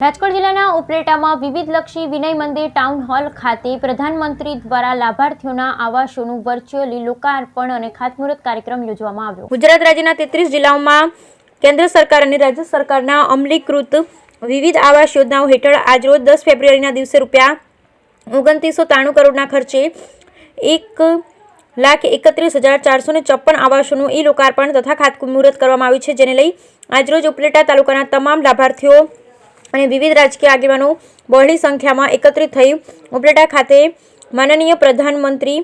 રાજકોટ જિલ્લાના ઉપલેટામાં વિવિધલક્ષી વિનય મંદિર town hall ખાતે પ્રધાનમંત્રી દ્વારા લાભાર્થીઓના આવાસોનું વર્ચ્યુઅલી લોકાર્પણ અને ખાતમુહૂર્ત કાર્યક્રમ યોજવામાં આવ્યો। ગુજરાત રાજ્યના 33 જિલ્લાઓમાં કેન્દ્ર સરકાર અને રાજ્ય સરકારના અમલીકૃત વિવિધ આવાસ યોજનાઓ હેઠળ આજરોજ 10 ફેબ્રુઆરીના દિવસે ₹2993 કરોડના ખર્ચે 1,31,454 આવાસોનું લોકાર્પણ તથા ખાતમુહૂર્ત કરવામાં આવ્યું છે, જેને લઈ આજરોજ ઉપલેટા તાલુકાના તમામ લાભાર્થીઓ અને વિવિધ રાજકીય આગેવાનો બહોળી સંખ્યામાં એકત્રિત થઈ ઉપલેટા ખાતે માનનીય પ્રધાનમંત્રી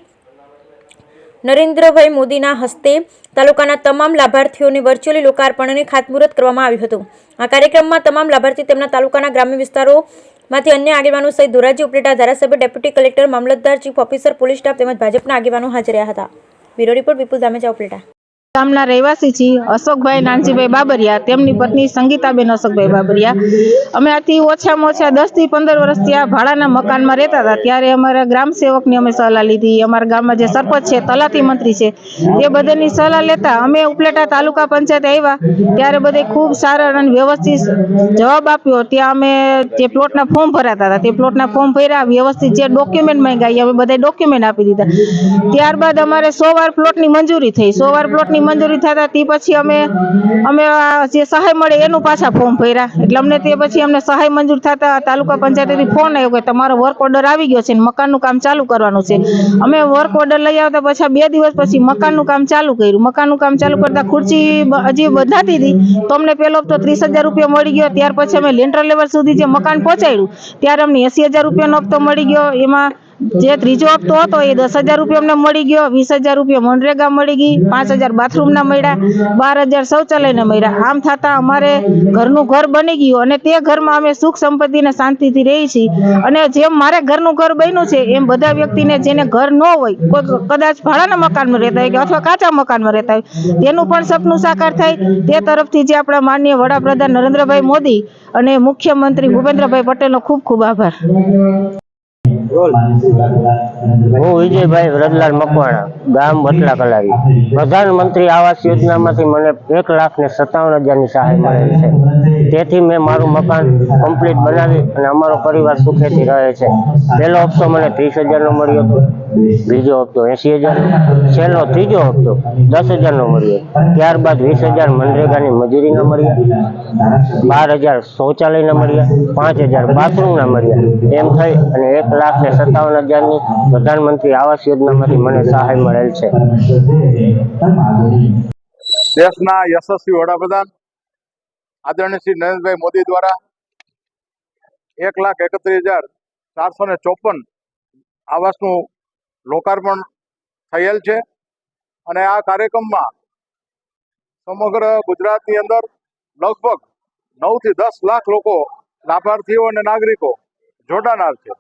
નરેન્દ્રભાઈ મોદીના હસ્તે તાલુકાના તમામ લાભાર્થીઓને વર્ચ્યુઅલી લોકાર્પણ અને ખાતમુહૂર્ત કરવામાં આવ્યું હતું। આ કાર્યક્રમમાં તમામ લાભાર્થી તેમના તાલુકાના ગ્રામ્ય વિસ્તારોમાંથી અન્ય આગેવાનો સહિત ધોરાજી ઉપલેટા ધારાસભ્ય, ડેપ્યુટી કલેક્ટર, મામલતદાર, ચીફ ઓફિસર, પોલીસ સ્ટાફ તેમજ ભાજપના આગેવાનો હાજર રહ્યા હતા। બ્યુરો રિપોર્ટ વિપુલ ધામેચા, ઉપલેટા। ગામના રહેવાસી છીએ અશોકભાઈ નાનજીભાઈ બાબરિયા, તેમની પત્ની સંગીતાબેન અશોકભાઈ બાબરિયા। અમે આથી ઓછામાં ઓછા 10 થી 15 વર્ષથી આ ભાડાના મકાનમાં રહેતા હતા। ત્યારે અમારા ગ્રામ સેવકની અમે સલાહ લીધી, અમારા ગામમાં જે સરપંચ છે, તલાટી મંત્રી છે, તે બધાની સલાહ લેતા અમે ઉપલેટા તાલુકા પંચાયત આવ્યા ત્યારે બધે ખૂબ સારા અને વ્યવસ્થિત જવાબ આપ્યો। ત્યાં અમે જે પ્લોટના ફોર્મ ભરાતા હતા તે પ્લોટના ફોર્મ ભર્યા, વ્યવસ્થિત જે ડોક્યુમેન્ટ માંગ્યા અમે બધા ડોક્યુમેન્ટ આપી દીધા। ત્યારબાદ અમારે 100 વાર પ્લોટની મંજૂરી થઈ। 100 વાર પ્લોટની મંજૂરી થતા તે પછી અમે જે સહાય મળે એનું પાછા ફોર્મ ભર્યા। એટલે અમને તે પછી અમને સહાય મંજૂર થતા તાલુકા પંચાયતથી ફોન આવ્યો કે તમારો વર્ક ઓર્ડર આવી ગયો છે ને મકાનનું કામ ચાલુ કરવાનું છે। અમે વર્ક ઓર્ડર લઈ આવતા પછી 2 દિવસ પછી મકાનનું કામ ચાલુ કર્યું। મકાનનું કામ ચાલુ કરતા ખુરચી હજી બંધાતી હતી તો અમને પહેલો હપ્તો 30,000 રૂપિયા મળી ગયો। ત્યાર પછી અમે લેન્ટર લેવલ સુધી જે મકાન પહોંચાડ્યું ત્યારે અમને 80,000 રૂપિયાનો હપ્તો મળી ગયો। એમાં જે ત્રીજો હપ્તો હતો એ 10,000 રૂપિયા અમને મળી ગયો। 20,000 રૂપિયા મનરેગા મળી ગઈ। 5,000 બાથરૂમના મળ્યા। 12,000 શૌચાલયના મળ્યા। આમ થતા અમારે ઘરનું ઘર બની ગયું અને તે ઘરમાં અમે સુખ સંપત્તિ અને શાંતિથી રહી છીએ। અને જેમ મારે ઘરનું ઘર બન્યું છે એમ બધા વ્યક્તિને જેને ઘર ન હોય, કોઈ કદાચ ભાડાના મકાનમાં રહેતા હોય કે અથવા કાચા મકાનમાં રહેતા હોય, તેનું પણ સપનું સાકાર થાય તે તરફથી જે આપણા માનનીય વડાપ્રધાન નરેન્દ્રભાઈ મોદી અને મુખ્યમંત્રી ભૂપેન્દ્રભાઈ પટેલનો ખૂબ ખૂબ આભાર। હું વિજયભાઈ વ્રજલાલ મકવાણા, ગામ વટલા કલાવી। પ્રધાનમંત્રી આવાસ યોજનામાંથી મને 1,57,000ની સહાય મળેલ છે। તેથી મેં મારું મકાન કમ્પ્લીટ બનાવી અને અમારો પરિવાર સુખેથી રહે છે। પહેલો હપ્તો મને 30,000નો મળ્યો હતો, બીજો હપ્તો 80,000નો, છેલ્લો ત્રીજો હપ્તો 10,000નો મળ્યો। ત્યારબાદ 20,000 મનરેગાની મજૂરીના મળ્યા, 12,000 શૌચાલયના મળ્યા, 5,000 બાથરૂમના મળ્યા। એમ થઈ અને 1,57,000ની પ્રધાનમંત્રી આવાસ યોજનામાંથી મને સહાય મળેલ છે। દેશના યશસ્વી વડાપ્રધાન આદરણીય શ્રી નરેન્દ્રભાઈ મોદી દ્વારા 1,31,454 આવાસનું લોકાર્પણ થયેલ છે અને આ કાર્યક્રમમાં સમગ્ર ગુજરાતની અંદર લગભગ 9 થી 10 લાખ લોકો, લાભાર્થીઓ અને નાગરિકો જોડાનાર છે।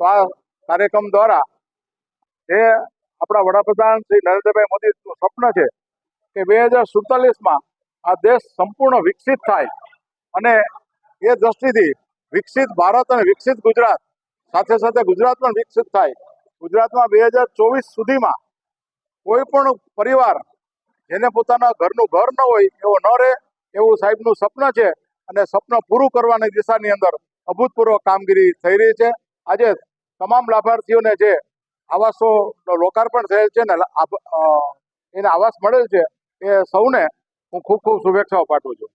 તો આ કાર્યક્રમ દ્વારા એ આપણા વડાપ્રધાન શ્રી નરેન્દ્રભાઈ મોદીનું સ્વપ્ન છે કે 2047માં આ દેશ સંપૂર્ણ વિકસિત થાય અને એ દ્રષ્ટિથી વિકસિત ભારત અને વિકસિત ગુજરાત સાથે સાથે ગુજરાત પણ વિકસિત થાય। ગુજરાતમાં 2024 સુધીમાં કોઈ પણ પરિવાર જેને પોતાના ઘરનું ઘર ન હોય એવો ન રહે એવું સાહેબનું સ્વપ્ન છે અને સ્વપ્ન પૂરું કરવાની દિશાની અંદર અભૂતપૂર્વ કામગીરી થઈ રહી છે। આજે તમામ લાભાર્થીઓને જે આવાસો લોકાર્પણ થયેલ છે ને એને આવાસ મળેલ છે એ સૌને હું ખૂબ ખૂબ શુભેચ્છાઓ પાઠવું છું।